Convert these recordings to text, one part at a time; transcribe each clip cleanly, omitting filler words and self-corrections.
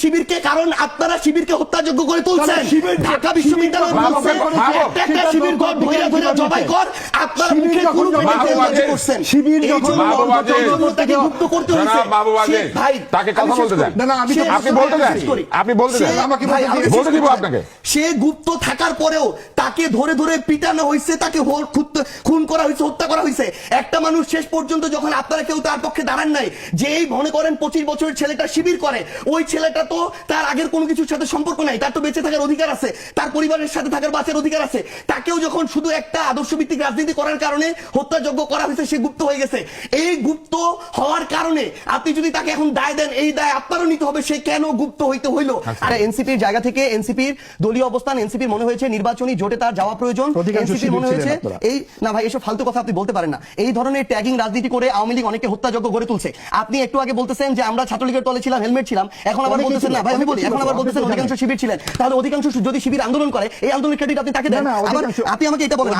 শিবিরকে, কারণ আপনারা শিবিরকে হত্যাযোগ্য করে তুলছেন। ঢাকা বিশ্ববিদ্যালয় একটা শিবির ঘর ধরে ধরে জবাই কর, আপনারা মুখে কোনো করছেন। শিবির যখন তাকে মুক্ত করতে হয়েছে, ভাই তাকে কথা বলতে দেন। না আপনি বলতে দেন, আপনি বলতে দেন, আমাকে বলতে দিব আপনাকে। সে গুপ্ত থাকার পরেও তাকে ধরে ধরে পিটানো হয়েছে, তাকে খুন করা হয়েছে, হত্যা করা হয়েছে। একটা মানুষ শেষ পর্যন্ত যখন আপনারা কেউ তার পক্ষে দাঁড়ান নাই, যে এই মনে করেন 25 বছরের ছেলেটা শিবির করে, ওই ছেলেটা তো তার আগের কোনো কিছুর সাথে সম্পর্ক নাই, তার তো বেঁচে থাকার অধিকার আছে, তার পরিবারের সাথে থাকার বাঁচার অধিকার আছে। তাকেও যখন শুধু একটা আদর্শভিত্তিক রাজনীতি করার কারণে হত্যাযোগ্য করা হয়েছে, সে গুপ্ত হয়ে গেছে। এই গুপ্ত হওয়ার কারণে আপনি যদি তাকে এখন দায় দেন, এই দায় আপনারও নিতে হবে, সে কেন গুপ্ত হইতে হইলো। আর এনসিপির জায়গা থেকে, এনসিপির দলীয় অবস্থান, এনসিপির মনে হয়েছে নির্বাচনী জোটে তার যাওয়া প্রয়োজন। এনসিপির মনে হয়েছে এই না ভাই, এসব ফালতু কথা আপনি বলতে পারেন না। এই ধরনের ট্যাগিং রাজনীতি করে আওয়ামী লীগ অনেকে হত্যাযোগ্য গড়ে তুলছে। আপনি একটু আগে বলতেছেন যে আমরা ছাত্রলীগের দলে ছিলাম, হেলমেট ছিলাম, এখন আবার বলতেছেন না ভাই, আমি বলি, এখন আবার বলতেছেন অধিকাংশ শিবির ছিলেন। তাহলে অধিকাংশ যদি শিবির আন্দোলন করে, এই আন্দোলনের ক্রেডিট আপনি তাকে দেন। আপনি আমাকে এটা বলেন,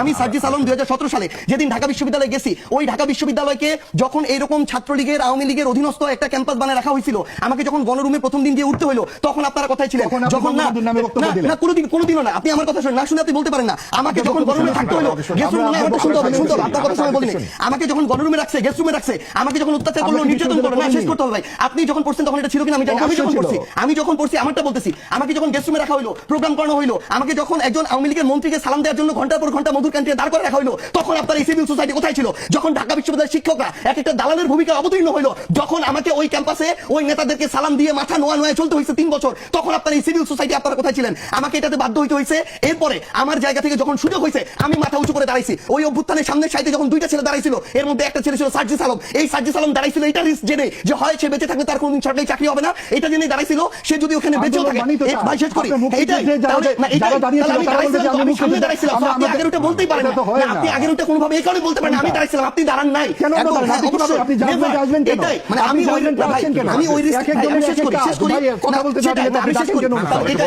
আমি সার্জিস আলম 2017 সালে যেদিন ঢাকা বিশ্ববিদ্যালয়ে গেছি, ওই ঢাকা বিশ্ববিদ্যালয়কে যখন এইরকম ছাত্রলীগের আওয়ামী লীগের অধীনস্থ একটা ক্যাম্পাস বানায় রাখা হয়েছিল, আমাকে যখন গণরুমে প্রথম দিন গিয়ে উঠতে হলো, তখন আপনারা কথাই ছিলেন। যখন না কোনোদিনও না, আপনি আমার কথা শুনে না শুনে আপনি বলতে পারেন না। আমাকে যখন গণরুমে থাকতে হলো, গেস্ট রুমে, শুনতে হবে, আপনার কথা সময় বলিনি। আমাকে যখন গণরুমে রাখছে, গেস্ট রুমে রাখছে, আমাকে যখন অত্যাচার করলো, নির্যাতন করলো, না শেষ করতে হবে ভাই। আপনি যখন পড়ছেন তখন এটা ছিল কিনা আমি জানি। আমি যখন পড়ছি আমারটা বলতেছি, আমাকে যখন গেস্ট রুমে রাখা হলো, প্রোগ্রাম করানো হলো, আমাকে যখন একজন আওয়ামী লীগের মন্ত্রীকে সালাম দেওয়ার জন্য ঘন্টার পর ঘন্টা মধুর ক্যান্টিনে দাঁড় করে রাখা হলো, তখন আপনার এই সিভিল সোসাইটি কোথায় ছিল? যখন ঢাকা বিশ্ববিদ্যালয়ের শিক্ষকরা এক একটা দালালের ভূমিকা অবতীর্ণ হলো, যখন আমাকে ওই ক্যাম্পাসে ওই নেতাদেরকে সালাম দিয়ে মাথা নোয়া নোয়া চলতে হয়েছে 3 বছর, তখন আপনার এই সিভিল সোসাইটি আপনারা কোথায় ছিলেন? আমাকে এটাতে বাধ্য হইতে হয়েছে। এরপরে আমার জায়গা থেকে যখন সুযোগ হয়েছে, আমি মাথা উঁচু করে দাঁড়াইছি। ওই অভ্যুত্থানের সামনের সাইডে যখন 2টা ছেলে দাঁড়াইছিল, এর মধ্যে একটা ছেলে ছিল সার্জিস আলম। এই সার্জিস আলম দাঁড়াইছিল এটা রিস্ক জেনে, যে হয় সে বেঁচে থাকবে, তার কোনদিন সরকারি চাকরি হবে না, এটা জেনে দাঁড়াইছিল। সে যদি ওখানে বেঁচেও থাকে, ভাই শেষ করি, এইটাই তাহলে না, এইটাই আমি দাঁড়াইছিলাম, আমি সামনে দাঁড়াইছিলাম। আপনি আগের ওটা বলতেই পারেন না, আপনি আগের ওটা কোনোভাবে এই কারণে বলতে পারেন না, আমি দাঁড়াইছিলাম, আপনি দাঁড়ান নাই। এটাই মানে আমি ওই রিস্ক শেষ করি কথা বলতে চাই, আমি শেষ করি।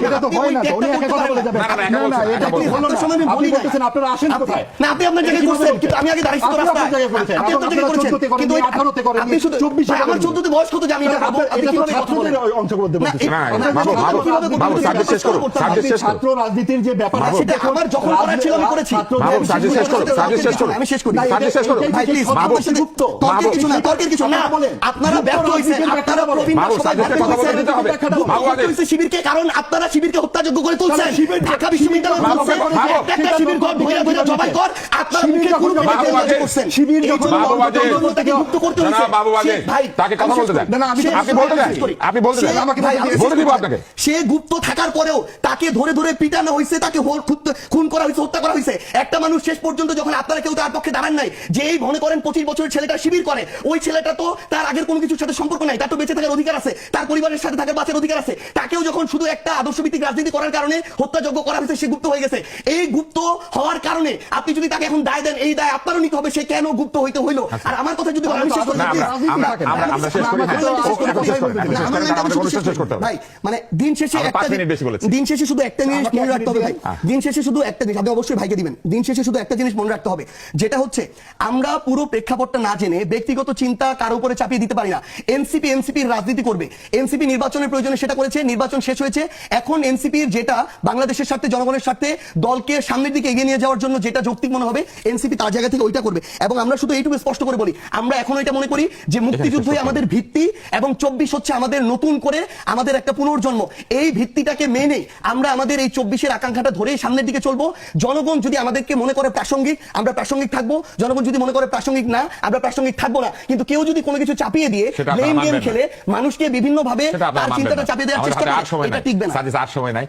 এটা তো হয় না, উনি একা কথা বলে যাবেন। না না, এটা কি হলো না? আপনি বলতেছেন আপনারা আসেন কোথায়? না আপনি আপনার জায়গায় করছেন, কিন্তু আমি আগে দাঁড়াইছি তো রাস্তায়। আপনি আপনার জায়গায় করছেন, কিন্তু 18 তে করেন, আপনি শুধু 24 আমার 14 তে বয়স কত যে আমি এটা করব? এটা তো ছাত্রদের অংশগ্রহণ করতে বলতেছেন। বাবু সার্ভিস শেষ করুন, সার্ভিস শেষ করুন। ছাত্র রাজনীতির যে ব্যাপার আছে, সেটা আমার যখন করার ছিল আমি করেছি। বাবু সার্ভিস শেষ করুন, সার্ভিস শেষ করুন, আমি শেষ করি, সার্ভিস শেষ করুন ভাই প্লিজ। বাবু গুপ্ত তর্কের কিছু না, আপনারা ব্যর্থ হইছেন, আপনারা প্রবীণ সবাই কথা বলতে দিতে হবে। বাবু আগে শিবিরকে, কারণ আপনারা শিবিরকে হত্যাযোগ্য করে তুলছেন। ঢাকা বিশ্ববিদ্যালয় একটা শিবির ঘর ধরে ধরে জবাই কর, আপনারা মুখে কোনো করছেন। শিবির যখন তাকে মুক্ত করতে হয়েছে, বাবু আগে তাকে কথা বলতে দেন। না আপনি বলতে দেন, আপনি বলতে দেন, আমাকে বলতে দিব আপনাকে। সে গুপ্ত থাকার পরেও তাকে ধরে ধরে পিটানো হয়েছে, তাকে খুন করা হয়েছে, হত্যা করা হয়েছে। একটা মানুষ শেষ পর্যন্ত যখন আপনারা কেউ তার পক্ষে দাঁড়ান নাই, যে এই মনে করেন 25 বছরের ছেলেটা শিবির করে, ওই ছেলেটা তো তার আগের কোনো কিছুর সাথে সম্পর্ক নাই, তার তো বেঁচে থাকার অধিকার আছে, তার পরিবারের সাথে থাকার বাঁচার অধিকার আছে। তাকেও যখন শুধু একটা আদর্শভিত্তিক রাজনীতি করার কারণে হত্যাযোগ্য করা হয়েছে, সে গুপ্ত হয়ে গেছে। এই গুপ্ত হওয়ার কারণে আপনি যদি তাকে এখন দায় দেন, এই দায় আপনারও নিতে হবে, সে কেন গুপ্ত হইতে হইলো। আর আমার কথা যদি আমি শেষ করি, আমরা শেষ করি, ভাই মানে দিন শেষে শুধু একটা জিনিস মনে রাখতে হবে ভাই, দিন শেষে শুধু একটা জিনিস আপনি অবশ্যই ভাইকে দিবেন, দিন শেষে শুধু একটা জিনিস মনে রাখতে হবে, যেটা হচ্ছে আমরা পুরো প্রেক্ষাপটটা না জেনে ব্যক্তিগত চিন্তা কারো উপরে চাপিয়ে দিতে পারি না। এনসিপির রাজনীতি করবে, এনসিপি নির্বাচনের প্রয়োজনে সেটা করেছে, নির্বাচন শেষ হয়েছে। এখন এনসিপির যেটা বাংলাদেশের স্বার্থে, জনগণের স্বার্থে, দলকে সামনের দিকে এগিয়ে নিয়ে যাওয়ার জন্য যেটা যৌক্তিক মনে হবে, এনসিপি তার জায়গা থেকে ওইটা করবে। এবং আমরা শুধু এইটুকু স্পষ্ট করে বলি, আমরা এখন এটা মনে করি যে মুক্তিযুদ্ধই আমাদের ভিত্তি এবং 24 হচ্ছে আমাদের নতুন করে আমাদের একটা পুনর্জন্ম। এই ভিত্তিটাকে মেনে আমরা আমাদের এই 24-এর আকাঙ্ক্ষাটা ধরেই সামনের দিকে চলবো। জনগণ যদি আমাদেরকে মনে করে প্রাসঙ্গিক, আমরা প্রাসঙ্গিক থাকবো। জনগণ যদি মনে করে প্রাসঙ্গিক না, আমরা প্রাসঙ্গিক থাকবো না। কিন্তু কেউ যদি কোনো কিছু চাপিয়ে দিয়ে ব্লেম গেম খেলে মানুষকে বিভিন্ন ভাবে তার চিন্তাটা চাপিয়ে দেওয়ার চেষ্টা করে, এটা টিকবে না। আর সময় নাই।